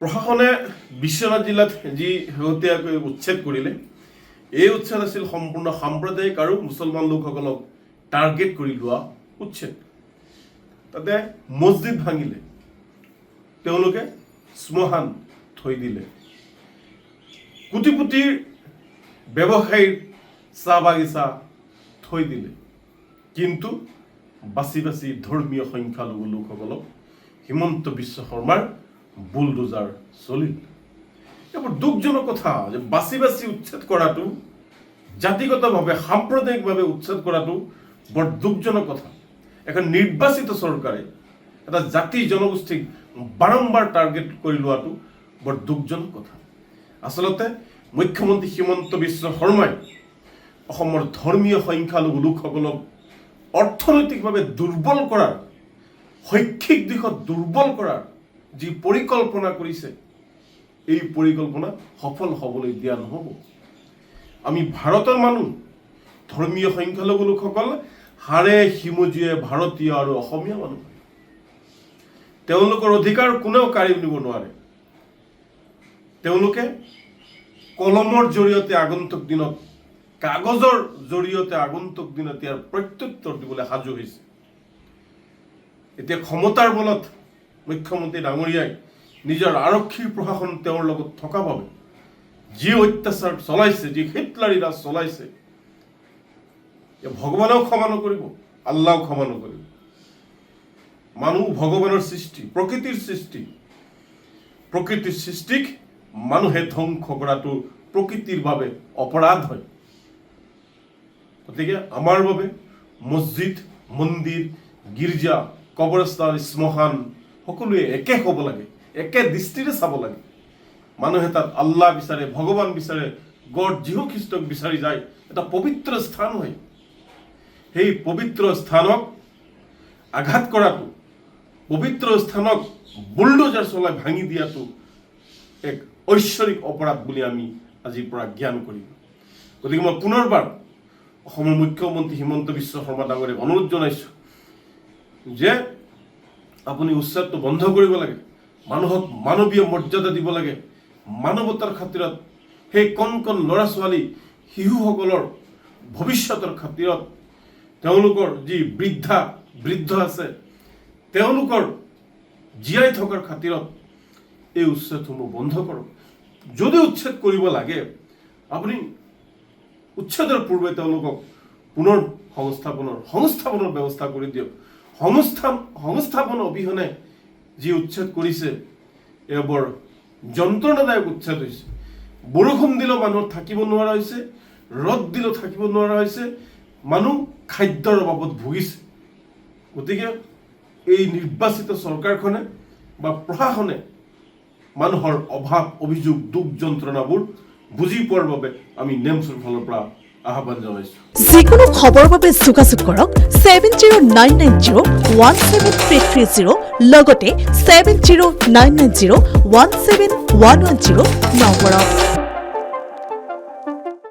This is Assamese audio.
প্ৰশাসনে বিশ্বনাথ জিলাত যি শেহতীয়াকৈ উচ্ছেদ কৰিলে, এই উচ্ছেদ আছিল সম্পূৰ্ণ সাম্প্ৰদায়িক আৰু মুছলমান লোকসকলক টাৰ্গেট কৰি লোৱা উচ্ছেদ। তাতে মছজিদ ভাঙিলে, তেওঁলোকে শ্মশান থৈ দিলে, কোটিপতিৰ ব্যৱসায়ীৰ চাহ বাগিচা থৈ দিলে, কিন্তু বাছি বাছি ধৰ্মীয় সংখ্যালঘু লোকসকলক হিমন্ত বিশ্ব শৰ্মাৰ বুলডোজাৰ চলিল। এইবোৰ দুখজনক কথা যে বাছি বাছি উচ্ছেদ কৰাটো, জাতিগতভাৱে সাম্প্ৰদায়িকভাৱে উচ্ছেদ কৰাটো বৰ দুখজনক কথা। এখন নিৰ্বাচিত চৰকাৰে এটা জাতি জনগোষ্ঠীক বাৰম্বাৰ টাৰ্গেট কৰি লোৱাটো বৰ দুখজনক কথা। আচলতে মুখ্যমন্ত্ৰী হিমন্ত বিশ্ব শৰ্মাই অসমৰ ধৰ্মীয় সংখ্যালঘু লোকসকলক অৰ্থনৈতিকভাৱে দুৰ্বল কৰাৰ, শৈক্ষিক দিশত দুৰ্বল কৰাৰ যি পৰিকল্পনা কৰিছে, এই পৰিকল্পনা সফল হ'বলৈ দিয়া নহ'ব। আমি ভাৰতৰ মানুহ, ধৰ্মীয় সংখ্যালঘু লোকসকল হাড়ে সিমজুৱে ভাৰতীয় আৰু অসমীয়া মানুহ। তেওঁলোকৰ অধিকাৰ কোনেও কাঢ়ি নিব নোৱাৰে। তেওঁলোকে কলমৰ জৰিয়তে আগন্তুক দিনত, কাগজৰ জৰিয়তে আগন্তুক দিনত ইয়াৰ প্ৰত্যুত্তৰ দিবলৈ সাজু হৈছে। এতিয়া ক্ষমতাৰ বলত মুখ্যমন্ত্ৰী ডাঙৰীয়াই নিজৰ আৰক্ষী প্ৰশাসন তেওঁৰ লগত থকা বাবে যি অত্যাচাৰ চলাইছে, যি হিটলাৰী ৰাজ চলাইছে, ভগৱানেও ক্ষমা নকৰিব, আল্লাহও ক্ষমা নকৰিব। মানুহ ভগৱানৰ সৃষ্টি, প্ৰকৃতিৰ সৃষ্টি। প্ৰকৃতিৰ সৃষ্টিক মানুহে ধ্বংস কৰাটো প্ৰকৃতিৰ বাবে অপৰাধ হয়। গতিকে আমাৰ বাবে মছজিদ, মন্দিৰ, গীৰ্জা, কবৰস্থান, শ্মশান সকলোৱে একে হ'ব লাগে, একে দৃষ্টিৰে চাব লাগে। মানুহে তাত আল্লাহ বিচাৰে, ভগৱান বিচাৰে, গড যীশু খ্ৰীষ্টক বিচাৰি যায়। এটা পবিত্ৰ স্থান হয়। সেই পবিত্ৰ স্থানক আঘাত কৰাটো, পবিত্ৰ স্থানক বুলডোজাৰ চলাই ভাঙি দিয়াটো এক ঐশ্বৰিক অপৰাধ বুলি আমি আজিৰ পৰা জ্ঞান কৰিম। গতিকে মই পুনৰবাৰ অসমৰ মুখ্যমন্ত্ৰী হিমন্ত বিশ্ব শৰ্মা ডাঙৰীয়াক অনুৰোধ জনাইছোঁ যে আপুনি উচ্ছেদটো বন্ধ কৰিব লাগে, মানুহক মানৱীয় মৰ্যাদা দিব লাগে। মানৱতাৰ খাতিৰত, সেই কণ কণ ল'ৰা ছোৱালী শিশুসকলৰ ভৱিষ্যতৰ খাতিৰত, তেওঁলোকৰ যি বৃদ্ধ আছে, তেওঁলোকৰ জীয়াই থকাৰ খাতিৰত এই উচ্ছেদসমূহ বন্ধ কৰক। যদি উচ্ছেদ কৰিব লাগে, আপুনি উচ্ছেদৰ পূৰ্বে তেওঁলোকক পুনৰ সংস্থাপনৰ ব্যৱস্থা কৰি দিয়ক। সংস্থাপন অবিহনে যি উচ্ছেদ কৰিছে, এয়া বৰ যন্ত্ৰণাদায়ক উচ্ছেদ হৈছে। বৰষুণ দিলেও মানুহ থাকিব নোৱাৰা হৈছে, ৰ'দ দিলেও থাকিব নোৱাৰা হৈছে, মানুহ খাদ্যৰ অভাৱত ভুগিছে। গতিকে এই নিৰ্বাচিত চৰকাৰখনে বা প্ৰশাসনে মানুহৰ অভাৱ, অভিযোগ, দুখ যন্ত্ৰণাবোৰ বুজি পোৱাৰ বাবে আমি নেমচৰ ফালৰ পৰা আহ্বান জনাইছোঁ। যিকোনো খবৰৰ বাবে যোগাযোগ কৰক 7099017330 লগতে 7099017110 নম্বৰত।